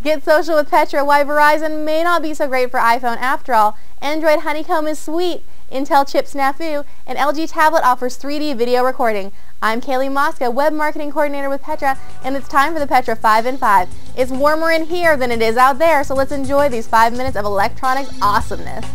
Get social with Petra. Why Verizon may not be so great for iPhone after all. Android Honeycomb is sweet. Intel chip Snafu. And LG tablet offers 3D video recording. I'm Cayley Mosca, Web Marketing Coordinator with Petra, and it's time for the Petra 5 in 5. It's warmer in here than it is out there, so let's enjoy these 5 minutes of electronics awesomeness.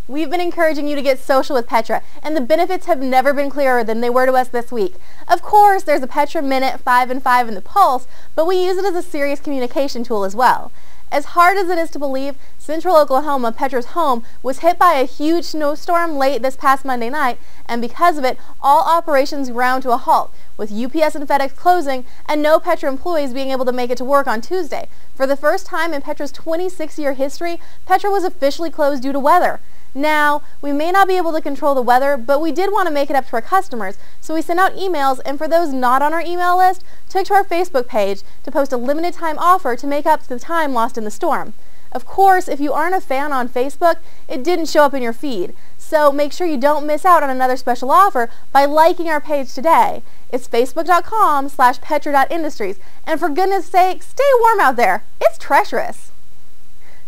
We've been encouraging you to get social with Petra, and the benefits have never been clearer than they were to us this week. Of course, there's a Petra Minute 5 in 5 in the Pulse, but we use it as a serious communication tool as well. As hard as it is to believe, Central Oklahoma, Petra's home, was hit by a huge snowstorm late this past Monday night, and because of it, all operations ground to a halt, with UPS and FedEx closing and no Petra employees being able to make it to work on Tuesday. For the first time in Petra's 26-year history, Petra was officially closed due to weather. Now, we may not be able to control the weather, but we did want to make it up to our customers, so we sent out emails, and for those not on our email list, took to our Facebook page to post a limited time offer to make up the time lost in the storm. Of course, if you aren't a fan on Facebook, it didn't show up in your feed, so make sure you don't miss out on another special offer by liking our page today. It's facebook.com/petra.industries, and for goodness sake, stay warm out there. It's treacherous.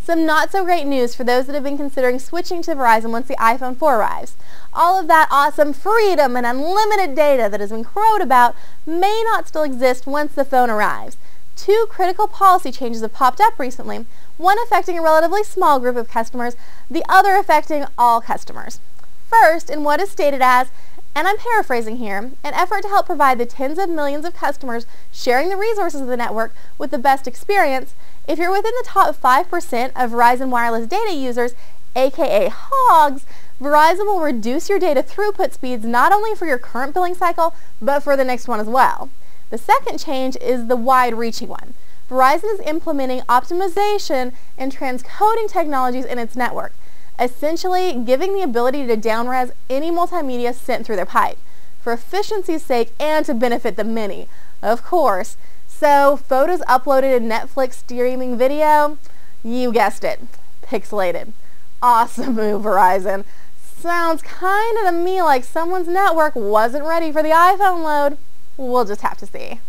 Some not so great news for those that have been considering switching to Verizon once the iPhone 4 arrives. All of that awesome freedom and unlimited data that has been crowed about may not still exist once the phone arrives. Two critical policy changes have popped up recently, one affecting a relatively small group of customers, the other affecting all customers. First, in what is stated as, and I'm paraphrasing here, an effort to help provide the tens of millions of customers sharing the resources of the network with the best experience, if you're within the top 5% of Verizon wireless data users, aka hogs, Verizon will reduce your data throughput speeds not only for your current billing cycle, but for the next one as well. The second change is the wide-reaching one. Verizon is implementing optimization and transcoding technologies in its network, essentially giving the ability to downres any multimedia sent through their pipe, for efficiency's sake and to benefit the many, of course. So, photos uploaded in Netflix streaming video, you guessed it, pixelated. Awesome move, Verizon. Sounds kinda to me like someone's network wasn't ready for the iPhone load. We'll just have to see.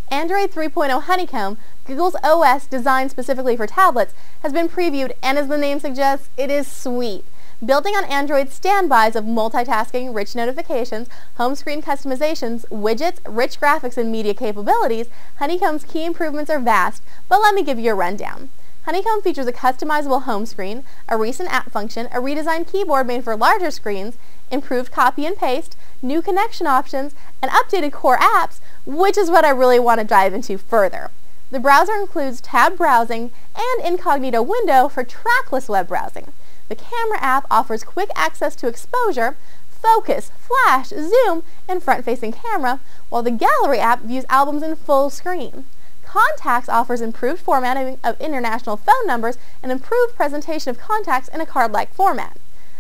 Android 3.0 Honeycomb, Google's OS designed specifically for tablets, has been previewed, and as the name suggests, it is sweet. Building on Android's standbys of multitasking, rich notifications, home screen customizations, widgets, rich graphics, and media capabilities, Honeycomb's key improvements are vast, but let me give you a rundown. Honeycomb features a customizable home screen, a recent app function, a redesigned keyboard made for larger screens, improved copy and paste, new connection options, and updated core apps, which is what I really want to dive into further. The browser includes tab browsing and incognito window for trackless web browsing. The camera app offers quick access to exposure, focus, flash, zoom, and front-facing camera, while the gallery app views albums in full screen. Contacts offers improved formatting of international phone numbers and improved presentation of contacts in a card-like format.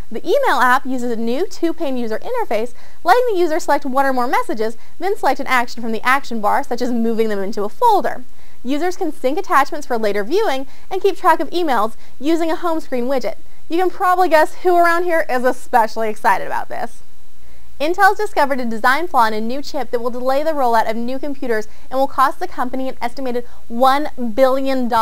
The email app uses a new two-pane user interface, letting the user select one or more messages, then select an action from the action bar, such as moving them into a folder. Users can sync attachments for later viewing and keep track of emails using a home screen widget. You can probably guess who around here is especially excited about this. Intel's discovered a design flaw in a new chip that will delay the rollout of new computers and will cost the company an estimated $1 billion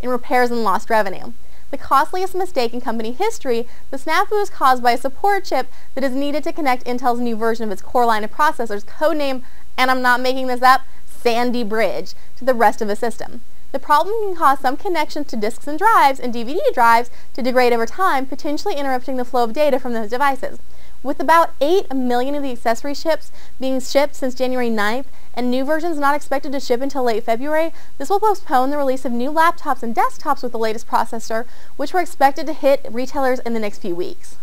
in repairs and lost revenue. The costliest mistake in company history, the Snafu is caused by a support chip that is needed to connect Intel's new version of its core line of processors, codenamed, and I'm not making this up, Sandy Bridge, to the rest of the system. The problem can cause some connections to disks and drives and DVD drives to degrade over time, potentially interrupting the flow of data from those devices. With about 8 million of the accessory chips being shipped since January 9th and new versions not expected to ship until late February, this will postpone the release of new laptops and desktops with the latest processor, which were expected to hit retailers in the next few weeks.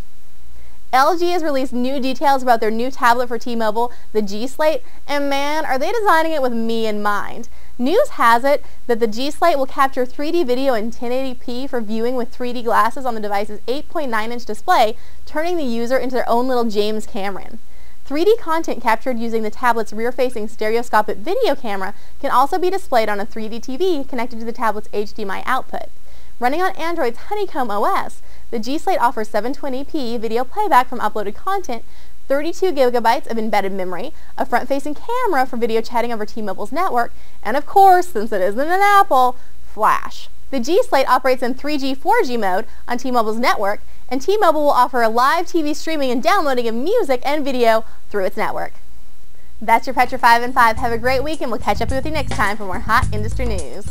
LG has released new details about their new tablet for T-Mobile, the G Slate, and man, are they designing it with me in mind. News has it that the G Slate will capture 3D video in 1080p for viewing with 3D glasses on the device's 8.9-inch display, turning the user into their own little James Cameron. 3D content captured using the tablet's rear-facing stereoscopic video camera can also be displayed on a 3D TV connected to the tablet's HDMI output. Running on Android's Honeycomb OS, the G Slate offers 720p video playback from uploaded content, 32 gigabytes of embedded memory, a front-facing camera for video chatting over T-Mobile's network, and of course, since it isn't an Apple, Flash. The G Slate operates in 3G, 4G mode on T-Mobile's network, and T-Mobile will offer live TV streaming and downloading of music and video through its network. That's your Petra 5 in 5. Have a great week, and we'll catch up with you next time for more hot industry news.